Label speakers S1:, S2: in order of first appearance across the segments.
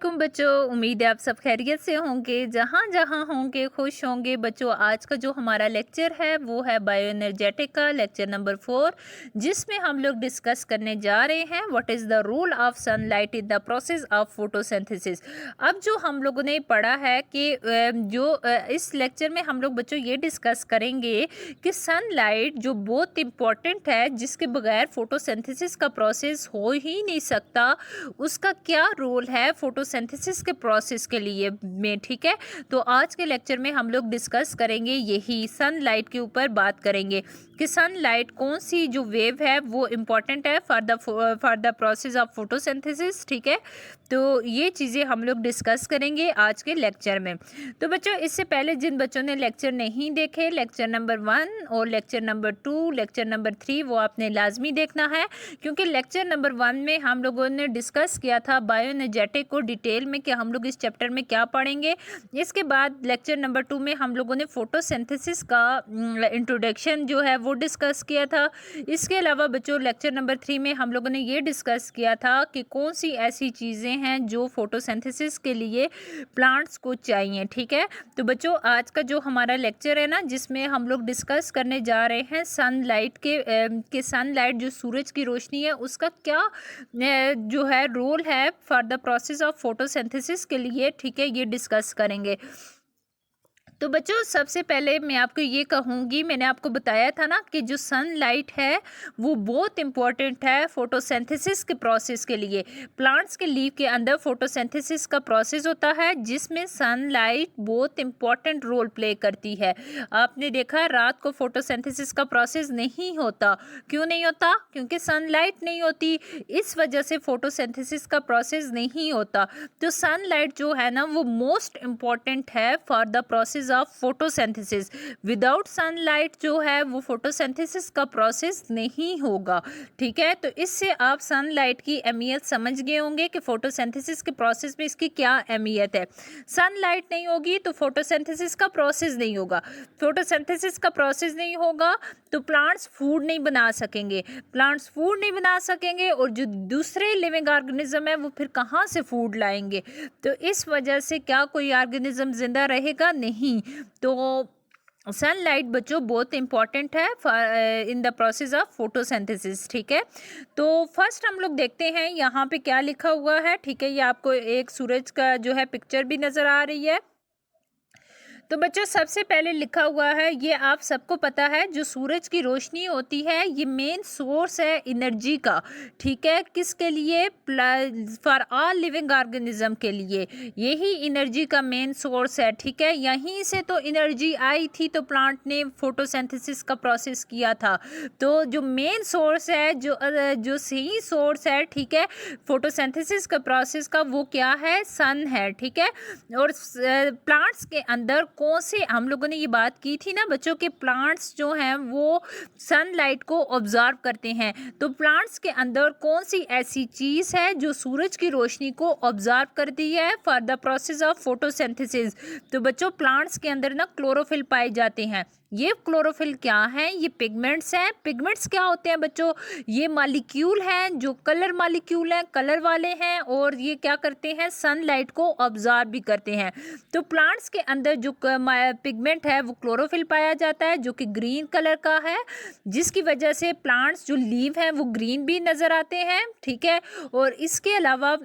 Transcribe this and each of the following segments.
S1: वालेकुम बच्चों। उम्मीद है आप सब खैरियत से होंगे, जहाँ जहाँ होंगे खुश होंगे। बच्चों आज का जो हमारा लेक्चर है वो है बायो एनर्जेटिक का लेक्चर नंबर 4, जिसमें हम लोग डिस्कस करने जा रहे हैं what is the role of sunlight in the process of photosynthesis. अब जो हम लोगों ने पढ़ा है कि इस लेक्चर में हम लोग बच्चों ये डिस्कस करेंगे कि सनलाइट जो बहुत इम्पॉर्टेंट है, जिसके बगैर फोटोसिंथेसिस का प्रोसेस हो ही नहीं सकता, उसका क्या रोल है फोटोसिंथेसिस के प्रोसेस के लिए में। ठीक है, तो आज के लेक्चर में हम लोग डिस्कस करेंगे यही सनलाइट के ऊपर बात करेंगे कि सनलाइट कौन सी जो वेव है वो इम्पॉर्टेंट है for the process of photosynthesis. ठीक है, तो ये चीज़ें हम लोग डिस्कस करेंगे आज के लेक्चर में। तो बच्चों इससे पहले जिन बच्चों ने लेक्चर नहीं देखे, लेक्चर नंबर 1 और लेक्चर नंबर 2, लेक्चर नंबर 3, वो आपने लाजमी देखना है, क्योंकि लेक्चर नंबर 1 में हम लोगों ने डिस्कस किया था बायो एनर्जेटिक को डिटेल में कि हम लोग इस चैप्टर में क्या पढ़ेंगे। इसके बाद लेक्चर नंबर 2 में हम लोगों ने फोटोसिंथेसिस का इंट्रोडक्शन जो है वो डिस्कस किया था। इसके अलावा बच्चों लेक्चर नंबर 3 में हम लोगों ने ये डिस्कस किया था कि कौन सी ऐसी चीज़ें हैं जो फोटोसिंथेसिस के लिए प्लांट्स को चाहिए। ठीक है, तो बच्चों आज का जो हमारा लेक्चर है ना, जिसमें हम लोग डिस्कस करने जा रहे हैं सनलाइट के सनलाइट जो सूरज की रोशनी है उसका क्या जो है रोल है for the process of photosynthesis के लिए। ठीक है, ये डिस्कस करेंगे। तो बच्चों सबसे पहले मैं आपको ये कहूँगी, मैंने आपको बताया था ना कि जो सनलाइट है वो बहुत इम्पॉर्टेंट है फोटोसिंथेसिस के प्रोसेस के लिए। प्लांट्स के लीफ के अंदर फोटोसिंथेसिस का प्रोसेस होता है जिसमें सनलाइट बहुत इम्पॉर्टेंट रोल प्ले करती है। आपने देखा रात को फोटोसिंथेसिस का प्रोसेस नहीं होता। क्यों नहीं होता? क्योंकि सनलाइट नहीं होती, इस वजह से फोटोसिंथेसिस का प्रोसेस नहीं होता। तो सनलाइट जो है ना वो मोस्ट इम्पॉर्टेंट है for the process of photosynthesis. Without sunlight जो है वो फोटोसिंथेसिस का प्रोसेस नहीं होगा। ठीक है, तो इससे आप सनलाइट की अहमियत समझ गए होंगे कि फोटोसिंथेसिस के प्रोसेस में इसकी क्या अहमियत है। सनलाइट नहीं होगी तो फोटोसिंथेसिस का प्रोसेस नहीं होगा। फोटोसिंथेसिस का प्रोसेस नहीं होगा तो प्लांट्स फूड नहीं बना सकेंगे। प्लांट्स फूड नहीं बना सकेंगे और जो दूसरे लिविंग ऑर्गेनिज्म है वो फिर कहाँ से फूड लाएंगे। तो इस वजह से क्या कोई ऑर्गेनिज्म जिंदा रहेगा? नहीं। तो सनलाइट बच्चों बहुत इंपॉर्टेंट है इन द प्रोसेस ऑफ फोटोसिंथेसिस। ठीक है, तो फर्स्ट हम लोग देखते हैं यहाँ पे क्या लिखा हुआ है। ठीक है, ये आपको एक सूरज का जो है पिक्चर भी नज़र आ रही है। तो बच्चों सबसे पहले लिखा हुआ है, ये आप सबको पता है, जो सूरज की रोशनी होती है ये मेन सोर्स है एनर्जी का। ठीक है, किसके लिए? फॉर ऑल लिविंग ऑर्गेनिज्म के लिए यही एनर्जी का मेन सोर्स है। ठीक है, यहीं से तो एनर्जी आई थी, तो प्लांट ने फोटोसिंथेसिस का प्रोसेस किया था। तो जो मेन सोर्स है, जो सही सोर्स है, ठीक है, फोटोसिंथेसिस का प्रोसेस का, वो क्या है? सन है। ठीक है, और प्लांट्स के अंदर कौन से, हम लोगों ने ये बात की थी ना बच्चों के, प्लांट्स जो हैं वो सनलाइट को ऑब्जर्व करते हैं। तो प्लांट्स के अंदर कौन सी ऐसी चीज़ है जो सूरज की रोशनी को ऑब्जर्व करती है for the process of photosynthesis? तो बच्चों प्लांट्स के अंदर ना क्लोरोफिल पाए जाते हैं। ये क्लोरोफिल क्या है? ये पिगमेंट्स हैं। पिगमेंट्स क्या होते हैं बच्चों? ये मॉलिक्यूल हैं जो कलर मॉलिक्यूल हैं, कलर वाले हैं, और ये क्या करते हैं? सनलाइट को ऑब्जर्व भी करते हैं। तो प्लांट्स के अंदर जो पिगमेंट है वो क्लोरोफिल पाया जाता है, जो कि ग्रीन कलर का है, जिसकी वजह से प्लांट्स जो लीव हैं वो ग्रीन भी नज़र आते हैं। ठीक है, और इसके अलावा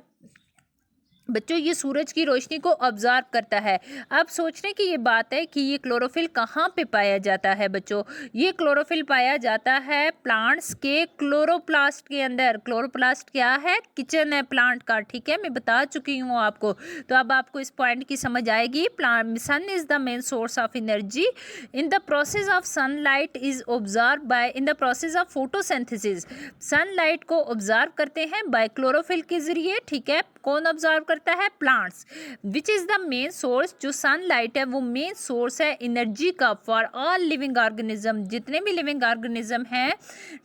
S1: बच्चों ये सूरज की रोशनी को ऑब्जर्व करता है। अब सोचने की ये बात है कि ये क्लोरोफिल कहाँ पे पाया जाता है बच्चों? ये क्लोरोफिल पाया जाता है प्लांट्स के क्लोरोप्लास्ट के अंदर। क्लोरोप्लास्ट क्या है? किचन है प्लांट का। ठीक है, मैं बता चुकी हूँ आपको, तो अब आपको इस पॉइंट की समझ आएगी। Plant sun is the main source of energy in the process of sunlight is observe by in the process of photosynthesis. Sunlight को ऑब्जर्व करते हैं बाय क्लोरोफिल के जरिए। ठीक है, कौन ऑब्जर्व करता है? Plants. Which is the main source, जो सनलाइट है वो मेन सोर्स है एनर्जी का फॉर ऑल लिविंग ऑर्गेनिज्म। जितने भी लिविंग ऑर्गेनिज्म हैं,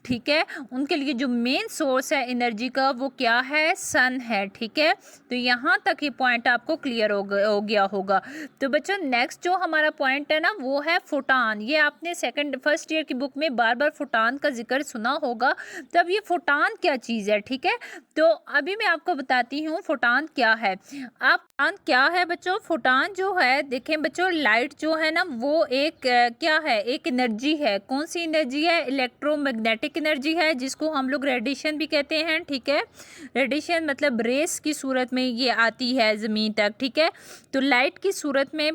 S1: ठीक है, उनके लिए जो मेन सोर्स है एनर्जी का वो क्या है? सन है। ठीक है, तो यहाँ तक ये पॉइंट आपको क्लियर हो गया होगा। तो बच्चों नेक्स्ट जो हमारा पॉइंट है ना वो है फोटान। ये आपने फर्स्ट ईयर की बुक में बार बार फोटान का जिक्र सुना होगा। तब ये फोटान क्या चीज़ है? ठीक है, तो अभी मैं आपको बताती हूँ फोटान क्या है। अब फोटान क्या है बच्चों? फोटान जो है, देखें बच्चों, लाइट जो है ना वो एक क्या है, एक एनर्जी है। कौन सी एनर्जी है? इलेक्ट्रोमैग्नेटिक एनर्जी है, जिसको हम लोग रेडिएशन भी कहते हैं। ठीक है, रेडिएशन मतलब रेस की सूरत में ये आती है ज़मीन तक। ठीक है, तो लाइट की सूरत में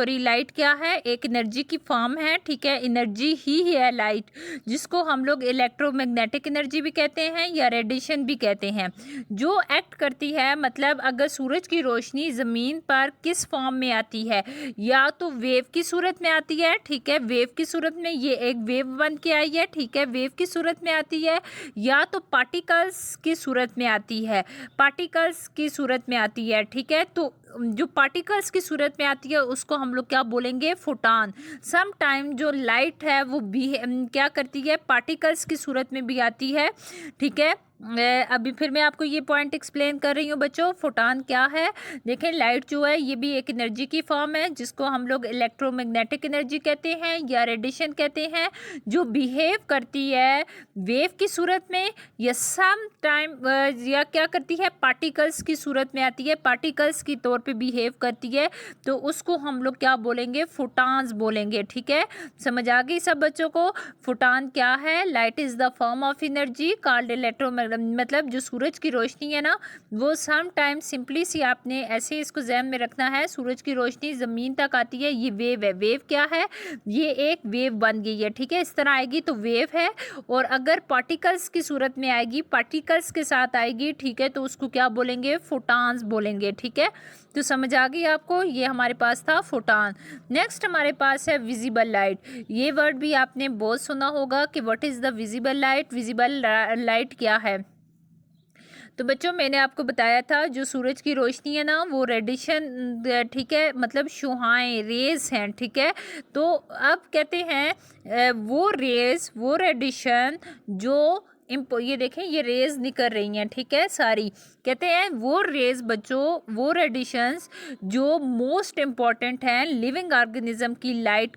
S1: लाइट क्या है? एक एनर्जी की फॉर्म है। ठीक है, एनर्जी ही है लाइट, जिसको हम लोग इलेक्ट्रोमैग्नेटिक एनर्जी भी कहते हैं या रेडिएशन भी कहते हैं, जो एक्ट करती है। मतलब अगर सूरज की रोशनी ज़मीन पर किस फॉर्म में आती है, या तो वेव की सूरत में आती है। ठीक है, वेव की सूरत में, ये एक वेव बन के आई है। ठीक है, वेव की सूरत में आती है, या तो पार्टिकल्स की सूरत में आती है, पार्टिकल्स की सूरत में आती है। ठीक है, तो जो पार्टिकल्स की सूरत में आती है उसको हम लोग क्या बोलेंगे? फोटान। सम टाइम जो लाइट है वो भी क्या करती है? पार्टिकल्स की सूरत में भी आती है। ठीक है, अभी फिर मैं आपको ये पॉइंट एक्सप्लेन कर रही हूँ बच्चों, फोटान क्या है। देखें, लाइट जो है ये भी एक एनर्जी की फॉर्म है, जिसको हम लोग इलेक्ट्रोमैग्नेटिक एनर्जी कहते हैं या रेडिएशन कहते हैं, जो बिहेव करती है वेव की सूरत में, या सम टाइम या क्या करती है? पार्टिकल्स की सूरत में आती है, पार्टिकल्स की तौर पे बिहेव करती है, तो उसको हम लोग क्या बोलेंगे? फोटान्स बोलेंगे। ठीक है, समझ आ गई सब बच्चों को? फोटान क्या है? Light is the form of energy called electro, मतलब जो सूरज की रोशनी है ना, वो सम टाइम, सिंपली सी आपने ऐसे इसको ज़हन में रखना है, सूरज की रोशनी ज़मीन तक आती है, ये वेव है। वेव क्या है? ये एक वेव बन गई है। ठीक है, इस तरह आएगी तो वेव है, और अगर पार्टिकल्स की सूरत में आएगी, पार्टिकल्स के साथ आएगी, ठीक है, तो उसको क्या बोलेंगे? फोटान्स बोलेंगे। ठीक है, तो समझ आ गई आपको? ये हमारे पास था फोटान। नेक्स्ट हमारे पास है विजिबल लाइट। ये वर्ड भी आपने बहुत सुना होगा कि what is the visible light. Visible light क्या है? तो बच्चों, मैंने आपको बताया था जो सूरज की रोशनी है ना वो रेडिएशन, ठीक है, मतलब शुआएं, रेज हैं। ठीक है, तो अब कहते हैं वो रेज, वो रेडिएशन जो ये देखें, ये रेज निकल रही हैं। ठीक है, सारी कहते हैं वो रेज बच्चों, वो रेडिएशंस जो मोस्ट इम्पॉर्टेंट हैं लिविंग ऑर्गेनिज्म की लाइफ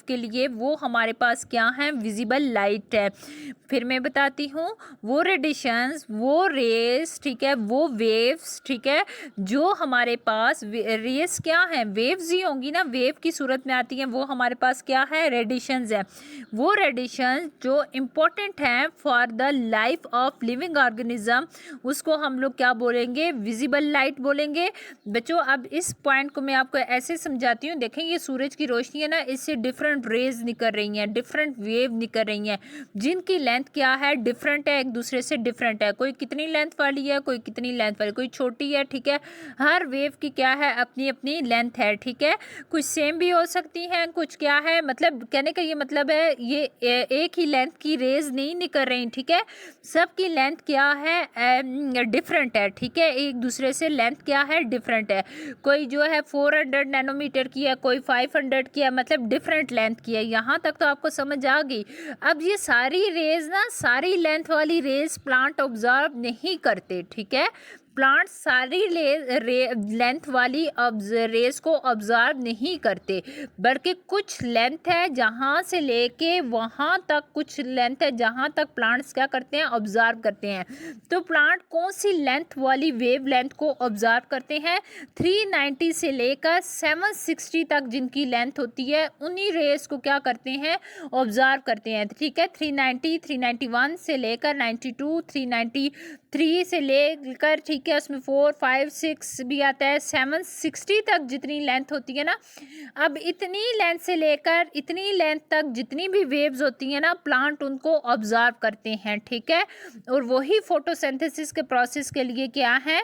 S1: के लिए, वो हमारे पास क्या है? विजिबल लाइट है। फिर मैं बताती हूँ, वो रेडिएशंस, वो रेज, ठीक है, वो वेव्स, ठीक है, जो हमारे पास रेज क्या है? वेव्स ही होंगी ना, वेव की सूरत में आती हैं, वो हमारे पास क्या है? रेडिएशंस है। वो रेडिएशंस जो इम्पोर्टेंट हैं for the life of living organism, उसको हम लोग क्या बोलेंगे? विजिबल लाइट बोलेंगे। बच्चों, अब इस पॉइंट को मैं आपको ऐसे समझाती हूँ। देखें, ये सूरज की रोशनी है ना, इससे डिफरेंट रेज निकल रही हैं, डिफरेंट वेव निकल रही हैं, जिनकी लेंथ क्या है? डिफरेंट है, एक दूसरे से डिफरेंट है। कोई कितनी लेंथ वाली है, कोई कितनी लेंथ वाली, कोई छोटी है। ठीक है, हर वेव की क्या है? अपनी अपनी लेंथ है। ठीक है, कुछ सेम भी हो सकती हैं, कुछ क्या है, मतलब कहने का ये मतलब है ये एक ही लेंथ की रेज नहीं निकल रही। ठीक है, सबकी लेंथ क्या है? डिफरेंट है। ठीक है, एक दूसरे से लेंथ क्या है? डिफरेंट है। कोई जो है 400 नैनोमीटर की है, कोई 500 की है, मतलब डिफरेंट लेंथ की है। यहाँ तक तो आपको समझ आ गई। अब ये सारी रेज ना, सारी लेंथ वाली रेज प्लांट ऑब्जर्व नहीं करते। ठीक है, प्लांट सारी लेंथ वाली रेस को ऑब्जर्व नहीं करते, बल्कि कुछ लेंथ है जहाँ से लेके वहाँ तक, कुछ लेंथ है जहाँ तक प्लांट्स क्या करते हैं? ऑब्जर्व करते हैं। तो प्लांट कौन सी लेंथ वाली वेव लेंथ को ऑब्जर्व करते हैं? 390 से लेकर 760 तक जिनकी लेंथ होती है, उन्हीं रेस को क्या करते हैं? ऑब्जर्व करते हैं। ठीक है, 390, 391 से लेकर 92, 393 से लेकर, ठीक है, उसमें 4, 5, 6 भी आता है, 760 तक जितनी लेंथ होती है ना। अब इतनी लेंथ से लेकर इतनी लेंथ तक जितनी भी वेव्स होती हैं ना, प्लांट उनको ऑब्जर्व करते हैं। ठीक है, और वही फोटोसिंथेसिस के प्रोसेस के लिए क्या है?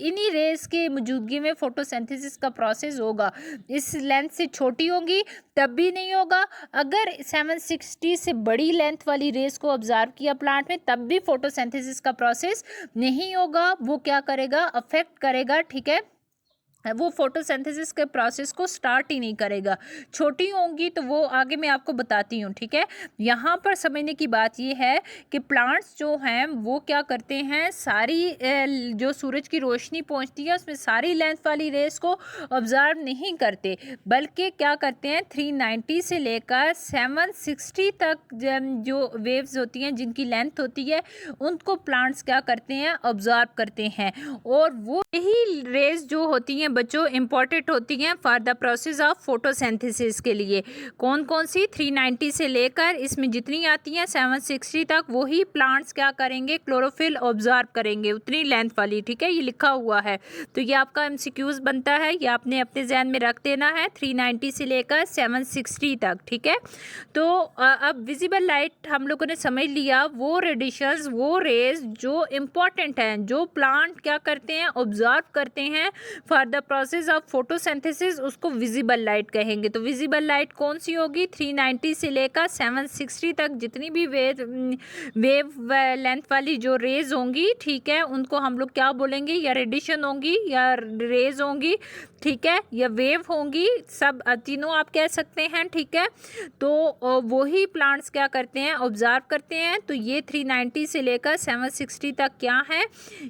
S1: इन्हीं रेस के मौजूदगी में फोटोसिंथेसिस का प्रोसेस होगा। इस लेंथ से छोटी होगी तब भी नहीं होगा। अगर 760 से बड़ी लेंथ वाली रेस को ऑब्जर्व किया प्लांट में, तब भी फोटोसिंथेसिस का प्रोसेस नहीं होगा। वो क्या करेगा? अफेक्ट करेगा। ठीक है, वो फोटोसिंथेसिस के प्रोसेस को स्टार्ट ही नहीं करेगा। छोटी होंगी तो वो आगे मैं आपको बताती हूँ, ठीक है। यहाँ पर समझने की बात ये है कि प्लांट्स जो हैं वो क्या करते हैं, सारी जो सूरज की रोशनी पहुँचती है उसमें सारी लेंथ वाली रेस को ऑब्जर्व नहीं करते, बल्कि क्या करते हैं 390 से लेकर 760 तक जो वेव्स होती हैं जिनकी लेंथ होती है उनको प्लांट्स क्या करते हैं, ऑब्जर्व करते हैं। और वो यही रेस जो होती हैं बच्चों इंपॉर्टेंट होती हैं for the process of photosynthesis के लिए। कौन कौन सी 390 से लेकर इसमें जितनी आती हैं 760 तक वही प्लांट्स क्या करेंगे, क्लोरोफिल ऑब्जर्व करेंगे, उतनी लेंथ वाली, ठीक है। ये लिखा हुआ है तो ये आपका एमसीक्यूज बनता है, ये आपने अपने जहन में रख देना है 390 से लेकर 760 तक, ठीक है। तो अब विजिबल लाइट हम लोगों ने समझ लिया, वो रेडिएशंस, वो रेज जो इम्पॉर्टेंट हैं, जो प्लांट क्या करते हैं, ऑब्जर्व करते हैं for the process of photosynthesis, उसको विजिबल लाइट कहेंगे। तो विजिबल लाइट कौन सी होगी, 390 से लेकर 760 तक जितनी भी वेव लेंथ वाली जो रेज होंगी, ठीक है, उनको हम लोग क्या बोलेंगे, या रेडिएशन होंगी या रेज होंगी, ठीक है, या वेव होंगी, सब तीनों आप कह सकते हैं, ठीक है। तो वही प्लांट्स क्या करते हैं, ऑब्जर्व करते हैं। तो ये 390 से लेकर 760 तक क्या है,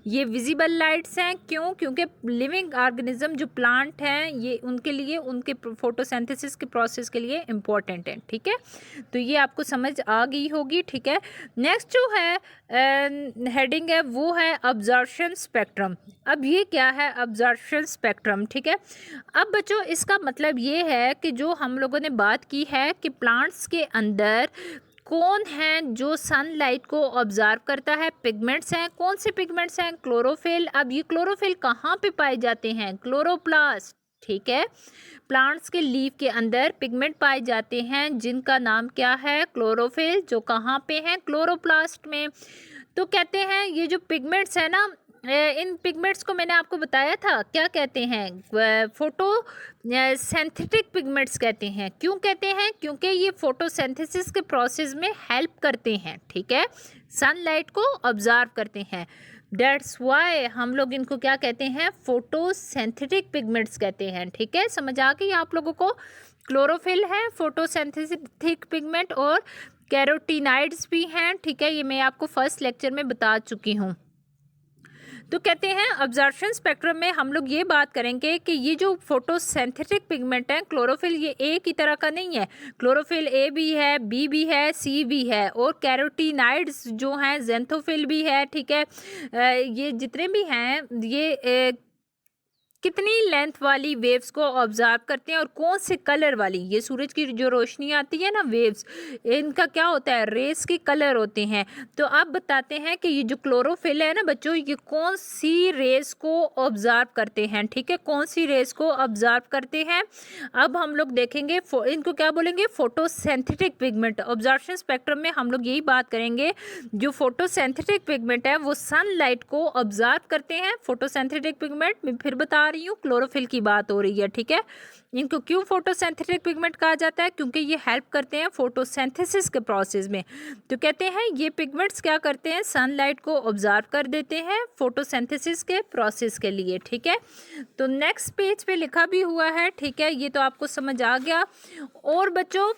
S1: ये विजिबल लाइट्स हैं। क्यों? क्योंकि लिविंग ऑर्गेनिज्म जो प्लांट हैं ये उनके लिए, उनके फोटोसिंथेसिस के प्रोसेस के लिए इम्पोर्टेंट है, ठीक है। तो ये आपको समझ आ गई होगी, ठीक है। नेक्स्ट जो है हेडिंग है वो है अब्जॉर्प्शन स्पेक्ट्रम। अब ये क्या है अब्जॉर्प्शन स्पेक्ट्रम, ठीक है। अब बच्चों इसका मतलब ये है कि जो हम लोगों ने बात की है कि प्लांट्स के अंदर कौन है जो सनलाइट को ऑब्जर्व करता है, पिगमेंट्स हैं। कौन से पिगमेंट्स हैं, क्लोरोफिल। अब ये क्लोरोफिल कहाँ पे पाए जाते हैं, क्लोरोप्लास्ट, ठीक है। प्लांट्स के लीफ के अंदर पिगमेंट पाए जाते हैं जिनका नाम क्या है, क्लोरोफिल, जो कहाँ पे हैं, क्लोरोप्लास्ट में। तो कहते हैं ये जो पिगमेंट्स है ना, इन पिगमेंट्स को मैंने आपको बताया था क्या कहते हैं, फोटो सिंथेटिक पिगमेंट्स कहते हैं। क्यों कहते हैं, क्योंकि ये फोटोसिंथेसिस के प्रोसेस में हेल्प करते हैं, ठीक है, सनलाइट को ऑब्जर्व करते हैं। दैट्स वाई हम लोग इनको क्या कहते हैं, फोटोसिंथेटिक पिगमेंट्स कहते हैं, ठीक है। समझ आ गई आप लोगों को। क्लोरोफिल है फोटोसिंथेटिक पिगमेंट और कैरोटीनाइड्स भी हैं, ठीक है। ये मैं आपको फर्स्ट लेक्चर में बता चुकी हूँ। तो कहते हैं अब्जॉर्प्शन स्पेक्ट्रम में हम लोग ये बात करेंगे कि ये जो फोटोसिंथेटिक पिगमेंट है क्लोरोफिल, ये एक ही तरह का नहीं है। क्लोरोफिल ए भी है, बी भी है, सी भी है, और कैरोटीनाइड्स जो हैं ज़ेंथोफिल भी है, ठीक है। ये जितने भी हैं ये कितनी लेंथ वाली वेव्स को ऑब्जर्व करते हैं और कौन से कलर वाली, ये सूरज की जो रोशनी आती है ना, वेव्स, इनका क्या होता है, रेस के कलर होते हैं। तो अब बताते हैं कि ये जो क्लोरोफिल है ना बच्चों, ये कौन सी रेस को ऑब्जर्व करते हैं, ठीक है, कौन सी रेस को ऑब्जर्व करते हैं। अब हम लोग देखेंगे इनको क्या बोलेंगे, फोटोसिंथेटिक पिगमेंट। ऑब्जर्वेशन स्पेक्ट्रम में हम लोग यही बात करेंगे, जो फोटोसिंथेटिक पिगमेंट है वो सनलाइट को ऑब्जर्व करते हैं। फोटोसिंथेटिक पिगमेंट मैं फिर बता रही हूँ, क्लोरोफिल की बात हो रही है, ठीक है। इनको क्यों फोटोसिंथेटिक पिगमेंट कहा जाता है, क्योंकि ये हेल्प करते हैं फोटोसिंथेसिस के प्रोसेस में। तो कहते हैं ये पिगमेंट्स क्या करते हैं, सनलाइट को ऑब्जर्व कर देते हैं फोटोसिंथेसिस के प्रोसेस के लिए, ठीक है। तो नेक्स्ट पेज पे लिखा भी हुआ है, ठीक है, ये तो आपको समझ आ गया। और बच्चों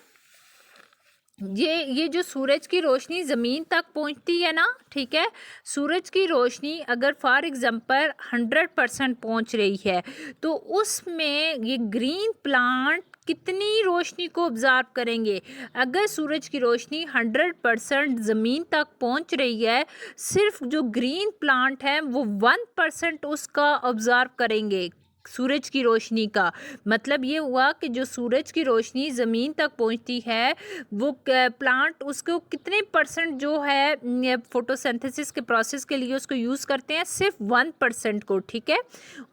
S1: ये जो सूरज की रोशनी ज़मीन तक पहुंचती है ना, ठीक है, सूरज की रोशनी अगर फॉर एग्जांपल 100% पहुंच रही है तो उसमें ये ग्रीन प्लांट कितनी रोशनी को ऑब्जर्व करेंगे। अगर सूरज की रोशनी 100% ज़मीन तक पहुंच रही है, सिर्फ जो ग्रीन प्लांट है वो 1% उसका ऑब्जर्व करेंगे, सूरज की रोशनी का। मतलब ये हुआ कि जो सूरज की रोशनी ज़मीन तक पहुंचती है वो प्लांट उसको कितने परसेंट जो है फोटोसिंथेसिस के प्रोसेस के लिए उसको यूज़ करते हैं, सिर्फ 1% को, ठीक है।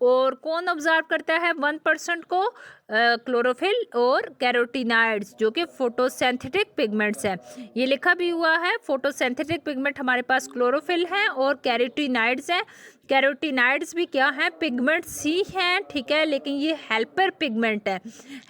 S1: और कौन ऑब्जर्व करता है 1% को, क्लोरोफिल और कैरोटीनाइड्स, जो कि फोटोसिंथेटिक पिगमेंट्स हैं। ये लिखा भी हुआ है, फोटोसिंथेटिक पिगमेंट हमारे पास क्लोरोफिल है और कैरोटीनाइड्स हैं, कैरोटीनाइड्स भी क्या है, पिगमेंट्स ही हैं, ठीक है, लेकिन ये हेल्पर पिगमेंट है।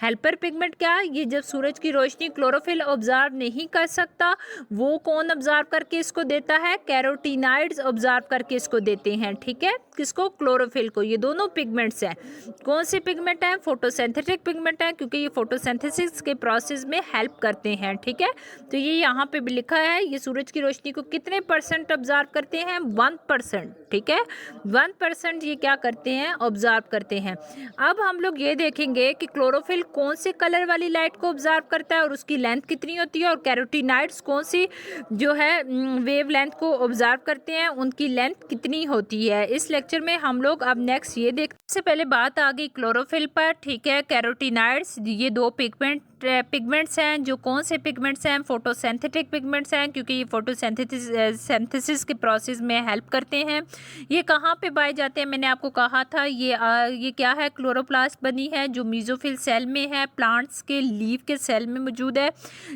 S1: हेल्पर पिगमेंट क्या है, ये जब सूरज की रोशनी क्लोरोफिल ऑब्जर्व नहीं कर सकता, वो कौन ऑब्जर्व करके इसको देता है, कैरोटीनाइड्स ऑब्जर्व करके इसको देते हैं, ठीक है, किसको, क्लोरोफिल को। ये दोनों पिगमेंट्स हैं। कौन से पिगमेंट हैं, फोटोसिंथेटिक पिगमेंट हैं, क्योंकि ये फोटोसिंथेसिस के प्रोसेस में हेल्प करते हैं, ठीक है। तो ये यहाँ पे भी लिखा है, ये सूरज की रोशनी को कितने % ऑब्जर्व करते हैं, 1%, ठीक है, 1% ये क्या करते हैं, ऑब्जर्व करते हैं। अब हम लोग ये देखेंगे कि क्लोरोफिल कौन से कलर वाली लाइट को ऑब्जर्व करता है और उसकी लेंथ कितनी होती है, और कैरोटीनाइड्स कौन सी जो है वेव लेंथ को ऑब्जर्व करते हैं, उनकी लेंथ कितनी होती है। इस लेक्चर में हम लोग अब नेक्स्ट ये देखते हैं। सबसे पहले बात आ गई क्लोरोफिल पर, ठीक है। कैरोटीनाइड्स ये दो पिगमेंट्स हैं, जो कौन से पिगमेंट्स हैं, फोटोसिंथेटिक पिगमेंट्स हैं, क्योंकि ये फोटोसिंथेसिस के प्रोसेस में हेल्प करते हैं। ये कहाँ पे पाए जाते हैं, मैंने आपको कहा था, ये क्या है, क्लोरोप्लास्ट बनी है, जो मेसोफिल सेल में है, प्लांट्स के लीफ के सेल में मौजूद है,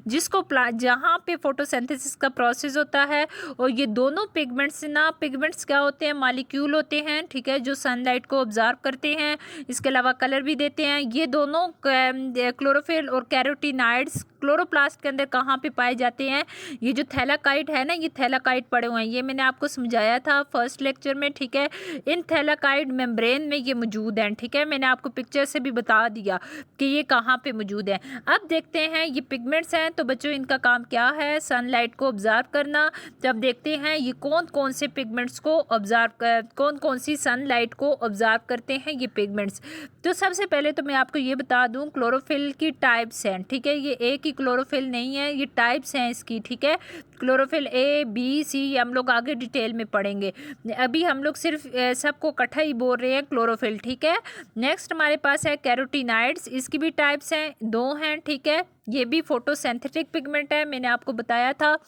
S1: जिसको जहाँ पे फोटोसिंथेसिस का प्रोसेस होता है। और ये दोनों पिगमेंट्स क्या होते हैं, मॉलिक्यूल होते हैं, ठीक है, जो सनलाइट को ऑब्जर्व करते हैं, इसके अलावा कलर भी देते हैं। ये दोनों क्लोरोफिल और कैरोटीनाइड्स क्लोरोप्लास्ट के अंदर कहाँ पे पाए जाते हैं, ये जो थैलाकाइड है ना, ये थैलाकाइड पड़े हुए हैं, ये मैंने आपको समझाया था फर्स्ट लेक्चर में, ठीक है। इन थैलाकाइड मेम्ब्रेन में ये मौजूद हैं, ठीक है, मैंने आपको पिक्चर से भी बता दिया कि ये कहाँ पे मौजूद है। अब देखते हैं, ये पिगमेंट्स हैं, तो बच्चों इनका काम क्या है, सनलाइट को ऑब्जर्व करना। जब देखते हैं ये कौन कौन से पिगमेंट्स को कौन कौन सी सनलाइट को ऑब्जर्व करते हैं ये पिगमेंट्स। तो सबसे पहले तो मैं आपको ये बता दूं, क्लोरोफिल की टाइप्स हैं, ठीक है, ये एक ही क्लोरोफिल नहीं है, ये टाइप्स हैं इसकी, ठीक है। क्लोरोफिल A B C ये हम लोग आगे डिटेल में पढ़ेंगे, अभी हम लोग सिर्फ सबको इकट्ठा ही बोल रहे हैं क्लोरोफिल, ठीक है। नेक्स्ट हमारे पास है कैरोटीनाइड्स, इसकी भी टाइप्स हैं, दो हैं, ठीक है। ये भी फोटोसिंथेटिक पिगमेंट है, मैंने आपको बताया था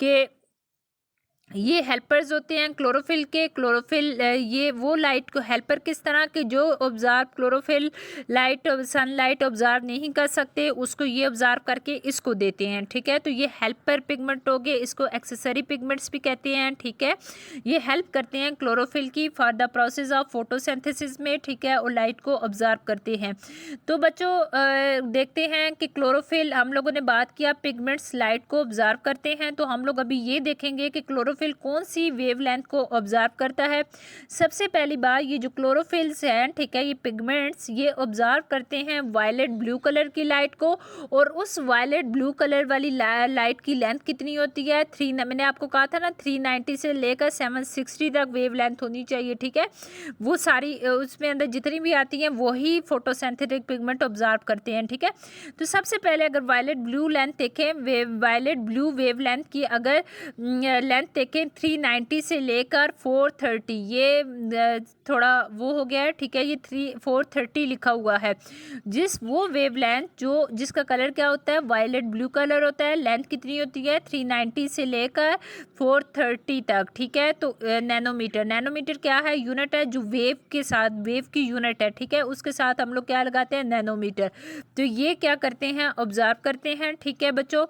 S1: कि ये हेल्पर्स होते हैं क्लोरोफिल के। क्लोरोफिल ये वो लाइट को, हेल्पर किस तरह के, जो observe chlorophyll light sunlight observe नहीं कर सकते, उसको ये ऑब्जर्व करके इसको देते हैं, ठीक है। तो ये हेल्पर पिगमेंट हो गए, इसको एक्सेसरी पिगमेंट्स भी कहते हैं, ठीक है। ये हेल्प करते हैं क्लोरोफिल की for the process of photosynthesis में, ठीक है, और लाइट को ऑब्जर्व करते हैं। तो बच्चों देखते हैं कि क्लोरोफिल, हम लोगों ने बात किया पिगमेंट्स लाइट को ऑब्जर्व करते हैं, तो हम लोग अभी ये देखेंगे कि क्लोरोफिल कौन सी वेवलेंथ को ऑब्जर्व करता है। सबसे पहली बात, ये जो क्लोरोफिल्स हैं, ठीक है, ये पिगमेंट्स ये ऑब्जर्व करते हैं वायलेट ब्लू कलर की लाइट को, और उस वायलेट ब्लू कलर वाली लाइट की लेंथ कितनी होती है, मैंने आपको कहा था ना 390 से लेकर 760 तक वेवलेंथ होनी चाहिए, ठीक है। वो सारी उसमें अंदर जितनी भी आती हैं वही फोटोसिंथेटिक पिगमेंट ऑब्जर्व करते हैं, ठीक है। तो सबसे पहले अगर वायलेट ब्लू लेंथ देखें, वायलेट ब्लू वेवलेंथ की अगर लेंथ देखें 390 से लेकर 430, ये थोड़ा वो हो गया है, ठीक है, ये 430 लिखा हुआ है। वो वेवलेंथ जिसका कलर क्या होता है, वायलेट ब्लू कलर होता है, लेंथ कितनी होती है 390 से लेकर 430 तक, ठीक है। तो नैनोमीटर क्या है, यूनिट है जो वेव के साथ, वेव की यूनिट है, ठीक है, उसके साथ हम लोग क्या लगाते हैं, नैनोमीटर। तो ये क्या करते हैं, ऑब्जर्व करते हैं, ठीक है बच्चों।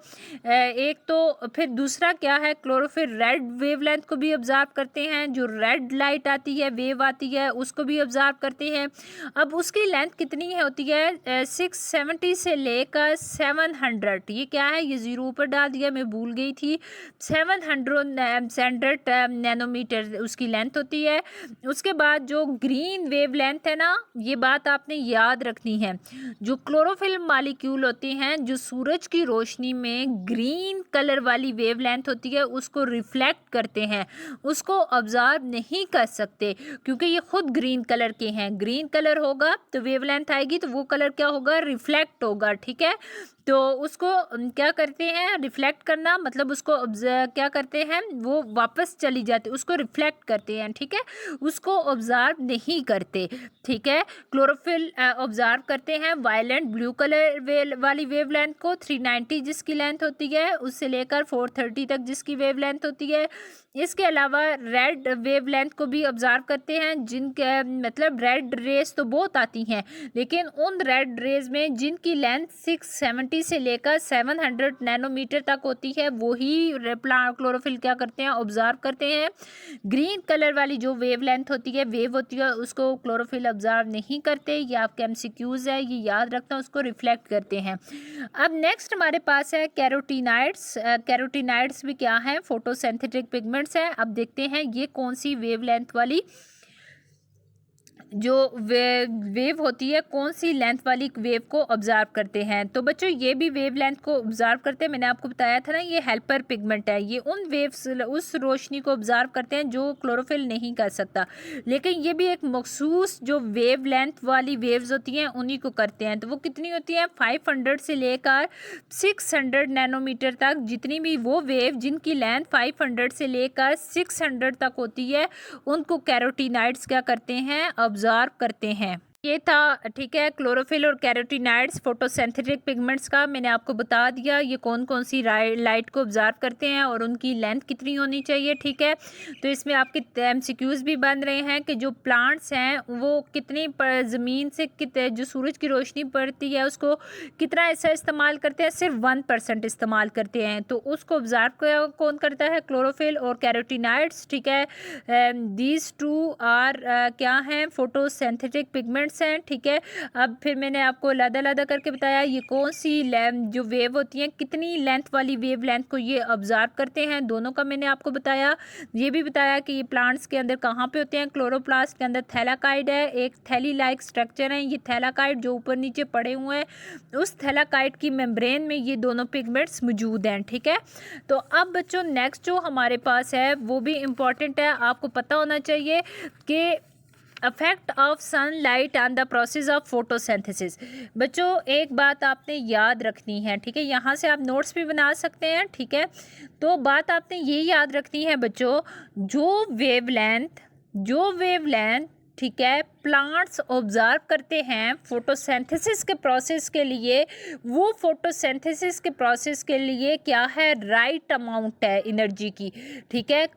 S1: एक तो फिर दूसरा क्या है, क्लोरोफिल रेड वेवलेंथ को भी ऑब्जर्व करते हैं, जो रेड लाइट आती है, वेव आती है, उसको भी ऑब्जर्व करते हैं। अब उसकी लेंथ कितनी होती है, 670 से लेकर 700, ये क्या है, ये जीरो ऊपर डाल दिया, मैं भूल गई थी, 700 नैनोमीटर उसकी लेंथ होती है। उसके बाद जो ग्रीन वेवलेंथ है ना, ये बात आपने याद रखनी है, जो क्लोरोफिल मॉलिक्यूल होते हैं, जो सूरज की रोशनी में ग्रीन कलर वाली वेवलेंथ होती है, उसको रिफ्लेक्ट करते हैं, उसको ऑब्जर्व नहीं कर सकते, क्योंकि ये खुद ग्रीन कलर के हैं। ग्रीन कलर होगा तो वेवलेंथ आएगी, तो वो कलर क्या होगा, रिफ्लेक्ट होगा, ठीक है। तो उसको क्या करते हैं, रिफ्लेक्ट करना मतलब उसको क्या करते हैं, वो वापस चली जाती, उसको रिफ्लेक्ट करते हैं, ठीक है, उसको ऑब्जर्व नहीं करते, ठीक है। क्लोरोफिल ऑब्जर्व करते हैं वायलेट ब्लू कलर वाली वेवलेंथ को, 390 जिसकी लेंथ होती है, उससे लेकर 430 तक जिसकी वेवलेंथ होती है, है। इसके अलावा रेड वेवलेंथ को भी ऑब्जर्व करते हैं, जिनके मतलब रेड रेज तो बहुत आती हैं, लेकिन उन रेड रेज में जिनकी लेंथ 670 से लेकर 700 नैनोमीटर तक होती है वही क्लोरोफिल क्या करते हैं, ऑब्जर्व करते हैं। ग्रीन कलर वाली जो वेवलेंथ होती है, वेव होती है, उसको क्लोरोफिल ऑब्जर्व नहीं करते। ये आपके एमसीक्यूज है, ये याद रखना, उसको रिफ्लेक्ट करते हैं। अब नेक्स्ट हमारे पास है कैरोटीनाइड्स। कैरोटीनाइड्स भी क्या है, फोटोसिंथेटिक पिगमेंट्स हैं। अब देखते हैं ये कौन सी वेवलेंथ वाली जो वेव होती है, कौन सी लेंथ वाली वेव को ऑब्जर्व करते हैं। तो बच्चों ये भी वेव लेंथ को ऑब्जर्व करते हैं। मैंने आपको बताया था ना, ये हेल्पर पिगमेंट है। ये उन वेव्स, उस रोशनी को ऑब्जर्व करते हैं जो क्लोरोफिल नहीं कर सकता, लेकिन ये भी एक मखसूस जो वेव लेंथ वाली वेव्स होती हैं उन्हीं को करते हैं। तो वो कितनी होती हैं, 500 से लेकर 600 नैनोमीटर तक। जितनी भी वो वेव जिनकी लेंथ 500 से लेकर 600 तक होती है, उनको कैरोटीनाइड्स क्या करते हैं, ऑब्जर्व करते हैं। ये था, ठीक है, क्लोरोफिल और कैरोटीनाइड्स फोटोसिंथेटिक पिगमेंट्स का। मैंने आपको बता दिया ये कौन कौन सी लाइट को ऑब्जर्व करते हैं और उनकी लेंथ कितनी होनी चाहिए, ठीक है। तो इसमें आपके एमसीक्यूज भी बन रहे हैं कि जो प्लांट्स हैं वो कितनी ज़मीन से जो सूरज की रोशनी पड़ती है उसको कितना ऐसा इस्तेमाल करते हैं, सिर्फ 1% इस्तेमाल करते हैं। तो उसको ऑब्जर्व कौन करता है, क्लोरोफिल और कैरोटीनाइड्स, ठीक है। दीज टू आर क्या हैं, फोटोसिंथेटिक पिगमेंट्स हैं, ठीक है। अब फिर मैंने आपको अलग करके बताया ये कौन सी जो वेव होती हैं, कितनी लेंथ वाली वेव लेंथ को ये ऑब्जर्व करते हैं, दोनों का मैंने आपको बताया। ये भी बताया कि ये प्लांट्स के अंदर कहाँ पे होते हैं, क्लोरोप्लास्ट के अंदर थैलाकाइड है, एक थैली लाइक स्ट्रक्चर है। ये थैलाकाइड जो ऊपर नीचे पड़े हुए हैं, उस थैलाकाइड की मेम्ब्रेन में ये दोनों पिगमेंट्स मौजूद हैं, ठीक है। तो अब बच्चों नेक्स्ट जो हमारे पास है वो भी इम्पॉर्टेंट है, आपको पता होना चाहिए कि effect of sunlight on the process of photosynthesis. बच्चों एक बात आपने याद रखनी है, ठीक है, यहाँ से आप नोट्स भी बना सकते हैं, ठीक है। तो बात आपने ये याद रखनी है बच्चों, जो वेवलेंथ ठीक है प्लांट्स ऑब्जर्व करते हैं फोटोसिंथेसिस के प्रोसेस के लिए, वो फोटोसिंथेसिस के प्रोसेस के लिए क्या है, राइट अमाउंट है एनर्जी की, ठीक है।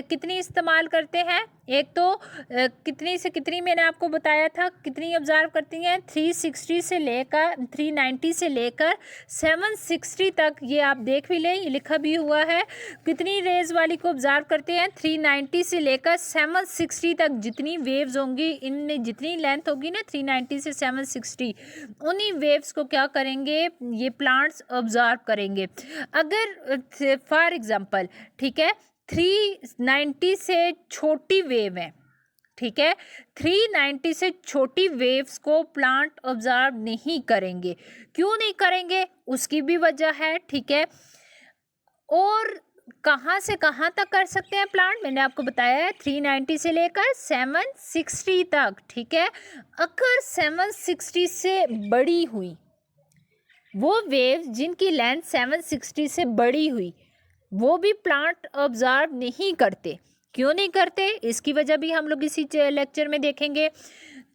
S1: कितनी इस्तेमाल करते हैं, एक तो कितनी से कितनी मैंने आपको बताया था, कितनी ऑब्जर्व करती हैं, 360 से लेकर 390 से लेकर 760 तक। ये आप देख भी लें, ये लिखा भी हुआ है। कितनी रेज वाली को ऑब्जर्व करते हैं, 390 से लेकर 760 तक। जितनी वेव्स होंगी, इनमें जितनी लेंथ होगी ना 390 से 760, उन्हीं वेव्स को क्या करेंगे, ये प्लांट्स ऑब्जर्व करेंगे। अगर फॉर एग्जांपल, ठीक है, 390 से छोटी वेव है, ठीक है, 390 से छोटी वेव्स को प्लांट ऑब्जर्व नहीं करेंगे। क्यों नहीं करेंगे, उसकी भी वजह है, ठीक है। और कहाँ से कहाँ तक कर सकते हैं प्लांट, मैंने आपको बताया है 390 से लेकर 760 तक, ठीक है। अगर 760 से बड़ी हुई वो वेव, जिनकी लेंथ 760 से बड़ी हुई, वो भी प्लांट ऑब्जर्व नहीं करते। क्यों नहीं करते, इसकी वजह भी हम लोग इसी लेक्चर में देखेंगे।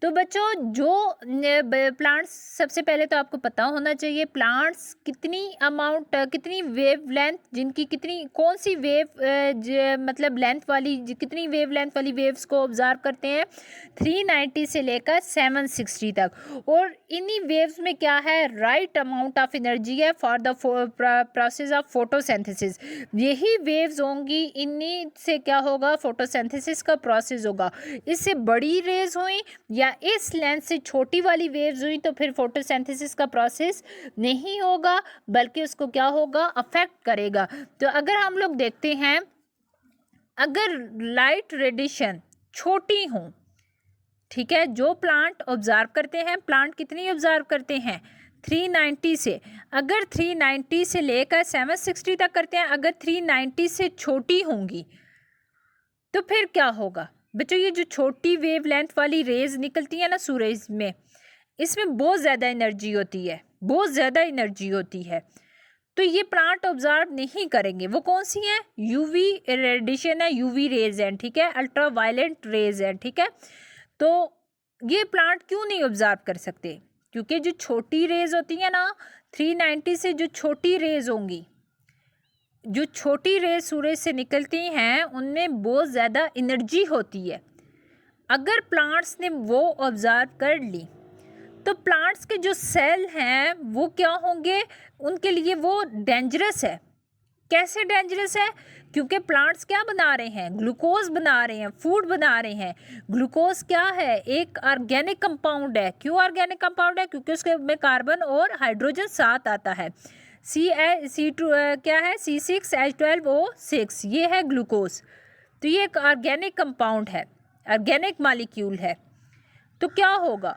S1: तो बच्चों जो प्लांट्स, सबसे पहले तो आपको पता होना चाहिए प्लांट्स कितनी वेव लेंथ, जिनकी कितनी कौन सी वेव मतलब लेंथ वाली, कितनी वेव लेंथ वाली वेव्स को ऑब्जर्व करते हैं, 390 से लेकर 760 तक। और इन्हीं वेव्स में क्या है, राइट अमाउंट ऑफ एनर्जी है for the process of photosynthesis. यही वेव्स होंगी, इन्हीं से क्या होगा, फोटोसिंथेसिस का प्रोसेस होगा। इससे बड़ी रेज हुई या इस लेंथ से छोटी वाली वेव्स हुई तो फिर फोटोसिंथेसिस का प्रोसेस नहीं होगा, बल्कि उसको क्या होगा, अफेक्ट करेगा। तो अगर हम लोग देखते हैं, अगर लाइट रेडिएशन छोटी हो, ठीक है, जो प्लांट ऑब्जर्व करते हैं, प्लांट कितनी ऑब्जर्व करते हैं, 390 से, अगर 390 से लेकर 760 तक करते हैं, अगर 390 से छोटी होंगी तो फिर क्या होगा बच्चों, ये जो छोटी वेव लेंथ वाली रेज निकलती है ना सूरज में, इसमें बहुत ज़्यादा एनर्जी होती है, बहुत ज़्यादा एनर्जी होती है। तो ये प्लांट ऑब्जर्व नहीं करेंगे। वो कौन सी हैं, यूवी रेडिएशन है, यूवी रेज हैं, ठीक है, अल्ट्रा वायलेट रेज हैं, ठीक है। तो ये प्लांट क्यों नहीं ऑब्जर्व कर सकते, क्योंकि जो छोटी रेज होती है ना, 390 से जो छोटी रेज होंगी, जो छोटी रेज सूरज से निकलती हैं उनमें बहुत ज़्यादा एनर्जी होती है। अगर प्लांट्स ने वो ऑब्ज़र्व कर ली तो प्लांट्स के जो सेल हैं वो क्या होंगे, उनके लिए वो डेंजरस है। कैसे डेंजरस है? क्योंकि प्लांट्स क्या बना रहे हैं, ग्लूकोज बना रहे हैं, फूड बना रहे हैं। ग्लूकोज क्या है, एक ऑर्गेनिक कंपाउंड है। क्यों ऑर्गेनिक कंपाउंड है? क्योंकि उसके में कार्बन और हाइड्रोजन साथ आता है। C2 क्या है, C6H12O6, ये है ग्लूकोज। तो ये एक ऑर्गेनिक कंपाउंड है, ऑर्गेनिक मॉलिक्यूल है। तो क्या होगा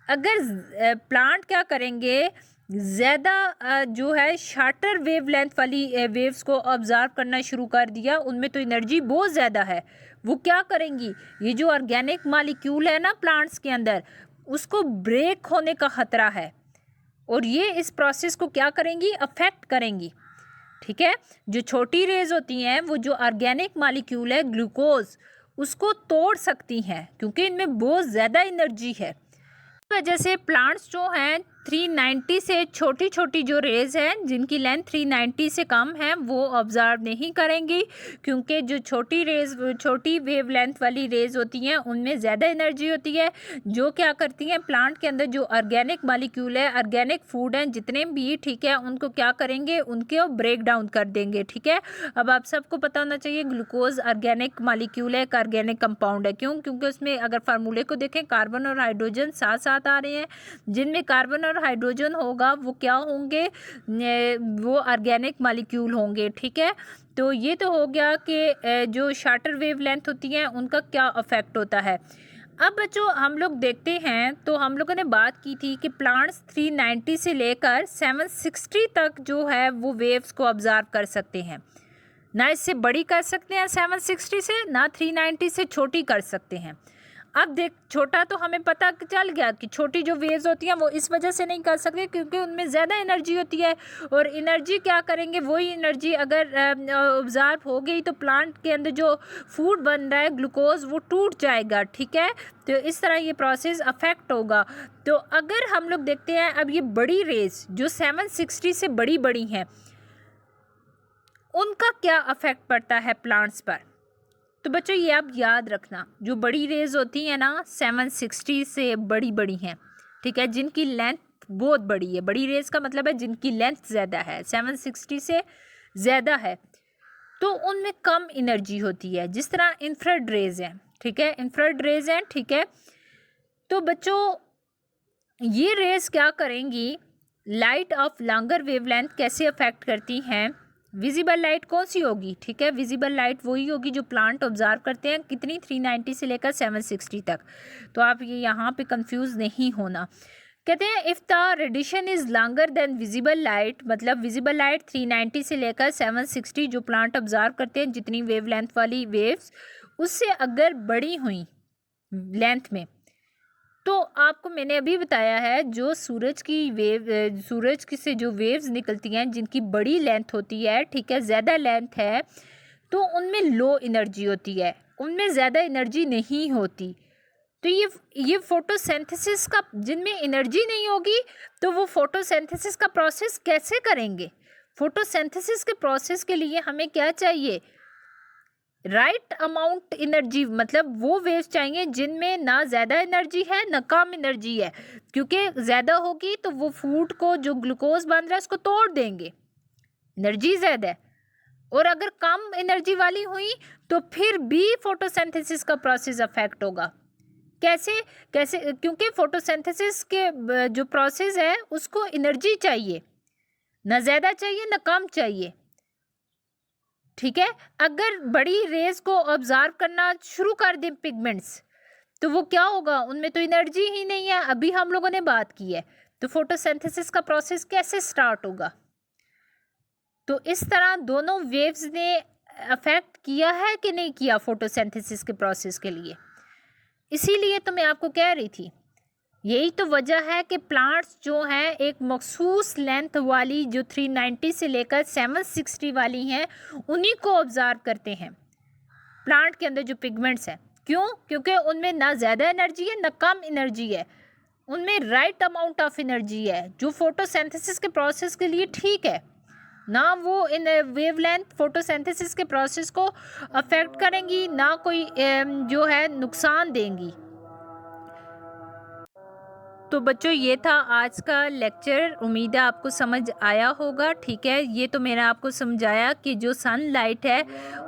S1: अगर प्लांट क्या करेंगे, ज़्यादा जो है शार्टर वेवलेंथ वाली वेव्स को ऑब्ज़र्व करना शुरू कर दिया, उनमें तो एनर्जी बहुत ज़्यादा है। वो क्या करेंगी, ये जो ऑर्गेनिक मॉलिक्यूल है ना प्लांट्स के अंदर, उसको ब्रेक होने का ख़तरा है और ये इस प्रोसेस को क्या करेंगी, अफेक्ट करेंगी। ठीक है, जो छोटी रेज होती हैं वो जो ऑर्गेनिक मॉलिक्यूल है ग्लूकोज, उसको तोड़ सकती हैं क्योंकि इनमें बहुत ज़्यादा एनर्जी है। वजह से प्लांट्स जो हैं 390 से छोटी छोटी जो रेज हैं जिनकी लेंथ 390 से कम है वो ऑब्ज़र्व नहीं करेंगी, क्योंकि जो छोटी वेव लेंथ वाली रेज होती हैं उनमें ज़्यादा एनर्जी होती है, जो क्या करती हैं प्लांट के अंदर जो ऑर्गेनिक मॉलिक्यूल है, ऑर्गेनिक फूड हैं जितने भी, ठीक है, उनको क्या करेंगे, उनके ब्रेक डाउन कर देंगे। ठीक है, अब आप सबको पता होना चाहिए ग्लूकोज ऑर्गेनिक मॉलिक्यूल है, एक ऑर्गेनिक कंपाउंड है। क्यों? क्योंकि उसमें अगर फार्मूले को देखें कार्बन और हाइड्रोजन साथ साथ आ रहे हैं, जिनमें कार्बन और हाइड्रोजन होगा वो क्या होंगे, वो ऑर्गेनिक मॉलिक्यूल होंगे। ठीक है, तो ये तो हो गया कि जो शार्टर वेवलेंथ होती हैं उनका क्या इफेक्ट होता है। अब बच्चों हम लोग देखते हैं, तो हम लोगों ने बात की थी कि प्लांट्स 390 से लेकर 760 तक जो है वो वेव्स को ऑब्जर्व कर सकते हैं। ना इससे बड़ी कर सकते हैं 760 से, ना 390 से छोटी कर सकते हैं। अब देख, छोटा तो हमें पता चल गया कि छोटी जो वेव्स होती हैं वो इस वजह से नहीं कर सकते क्योंकि उनमें ज़्यादा एनर्जी होती है, और एनर्जी क्या करेंगे, वही एनर्जी अगर ऑब्जर्व हो गई तो प्लांट के अंदर जो फूड बन रहा है ग्लूकोज वो टूट जाएगा। ठीक है, तो इस तरह ये प्रोसेस अफेक्ट होगा। तो अगर हम लोग देखते हैं अब ये बड़ी रेज जो 760 से बड़ी हैं, उनका क्या अफेक्ट पड़ता है प्लांट्स पर। तो बच्चों ये आप याद रखना, जो बड़ी रेज होती हैं ना 760 से बड़ी हैं, ठीक है, जिनकी लेंथ बहुत बड़ी है, बड़ी रेज का मतलब है जिनकी लेंथ ज़्यादा है, 760 से ज़्यादा है, तो उनमें कम एनर्जी होती है। जिस तरह इंफ्रारेड रेज हैं, ठीक है, इंफ्रारेड रेज हैं, ठीक है। तो बच्चों ये रेज क्या करेंगी, लाइट ऑफ लॉन्गर वेवलेंथ कैसे अफेक्ट करती हैं। विजिबल लाइट कौन सी होगी, ठीक है, विजिबल लाइट वही होगी जो प्लांट ऑब्जर्व करते हैं, कितनी 390 से लेकर 760 तक। तो आप ये यहाँ पे कंफ्यूज नहीं होना। कहते हैं if the radiation is longer than visible light, मतलब विजिबल लाइट 390 से लेकर 760 जो प्लांट ऑब्जर्व करते हैं जितनी वेव लेंथ वाली वेव्स, उससे अगर बड़ी हुई लेंथ में, तो आपको मैंने अभी बताया है जो सूरज की से जो वेव्स निकलती हैं जिनकी बड़ी लेंथ होती है, ठीक है, ज़्यादा लेंथ है, तो उनमें लो एनर्जी होती है, उनमें ज़्यादा एनर्जी नहीं होती। तो ये फोटोसिंथेसिस का, जिनमें एनर्जी नहीं होगी तो वो फोटोसिंथेसिस का प्रोसेस कैसे करेंगे। फोटोसिंथेसिस के प्रोसेस के लिए हमें क्या चाहिए, राइट अमाउंट एनर्जी, मतलब वो वेव्स चाहिए जिनमें ना ज़्यादा एनर्जी है ना कम एनर्जी है, क्योंकि ज़्यादा होगी तो वो फूड को जो ग्लूकोज बन रहा है उसको तोड़ देंगे, एनर्जी ज़्यादा है। और अगर कम एनर्जी वाली हुई तो फिर भी फोटोसिंथेसिस का प्रोसेस अफेक्ट होगा। कैसे कैसे क्योंकि फोटोसिंथेसिस के जो प्रोसेस है उसको एनर्जी चाहिए, ना ज़्यादा चाहिए ना कम चाहिए। ठीक है, अगर बड़ी रेज को ऑब्जर्व करना शुरू कर दें पिगमेंट्स, तो वो क्या होगा, उनमें तो एनर्जी ही नहीं है, अभी हम लोगों ने बात की है। तो फोटोसिंथेसिस का प्रोसेस कैसे स्टार्ट होगा। तो इस तरह दोनों वेव्स ने अफेक्ट किया है कि नहीं किया फोटोसिंथेसिस के प्रोसेस के लिए। इसीलिए तो मैं आपको कह रही थी, यही तो वजह है कि प्लांट्स जो हैं एक मखसूस लेंथ वाली जो 390 से लेकर 760 वाली हैं उन्हीं को ऑब्जर्व करते हैं प्लांट के अंदर जो पिगमेंट्स हैं। क्यों? क्योंकि उनमें ना ज़्यादा एनर्जी है ना कम एनर्जी है, उनमें राइट अमाउंट ऑफ एनर्जी है जो फोटोसिंथेसिस के प्रोसेस के लिए ठीक है, ना वो इन वेवलेंथ फोटोसिंथेसिस के प्रोसेस को अफेक्ट करेंगी, ना कोई जो है नुकसान देंगी। तो बच्चों ये था आज का लेक्चर, उम्मीद है आपको समझ आया होगा। ठीक है, ये तो मैंने आपको समझाया कि जो सनलाइट है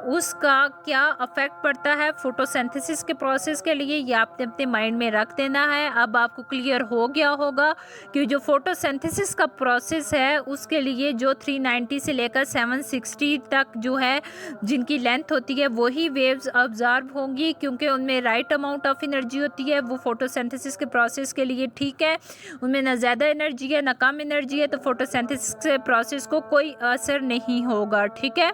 S1: उसका क्या अफेक्ट पड़ता है फोटोसिंथेसिस के प्रोसेस के लिए, ये आपने अपने माइंड में रख देना है। अब आपको क्लियर हो गया होगा कि जो फोटोसिंथेसिस का प्रोसेस है उसके लिए जो 390 से लेकर 760 तक जो है जिनकी लेंथ होती है वही वेव्स ऑब्जर्व होंगी, क्योंकि उनमें राइट अमाउंट ऑफ एनर्जी होती है वो फोटोसिंथेसिस के प्रोसेस के लिए। ठीक है, उनमें ना ज़्यादा एनर्जी है ना कम एनर्जी है, तो फोटोसिंथेसिस प्रोसेस को कोई असर नहीं होगा। ठीक है,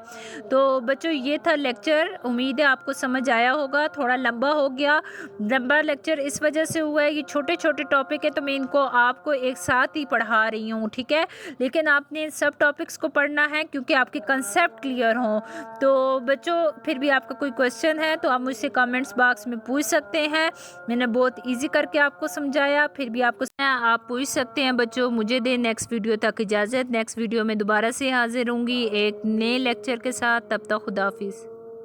S1: तो बच्चों ये था लेक्चर, उम्मीद है आपको समझ आया होगा। थोड़ा लंबा हो गया, लंबा लेक्चर इस वजह से हुआ है कि छोटे छोटे टॉपिक है तो मैं इनको आपको एक साथ ही पढ़ा रही हूँ। ठीक है, लेकिन आपने सब टॉपिक्स को पढ़ना है क्योंकि आपके कंसेप्ट क्लियर हों। तो बच्चों फिर भी आपका कोई क्वेश्चन है तो आप मुझसे कमेंट्स बॉक्स में पूछ सकते हैं। मैंने बहुत ईजी करके आपको समझाया, फिर भी आपको आप पूछ सकते हैं। बच्चों मुझे दे नेक्स्ट वीडियो तक इजाज़त, नेक्स्ट वीडियो में दोबारा से हाजिर होंगी एक नए लेक्चर के साथ। तब तक खुदा हाफिज़।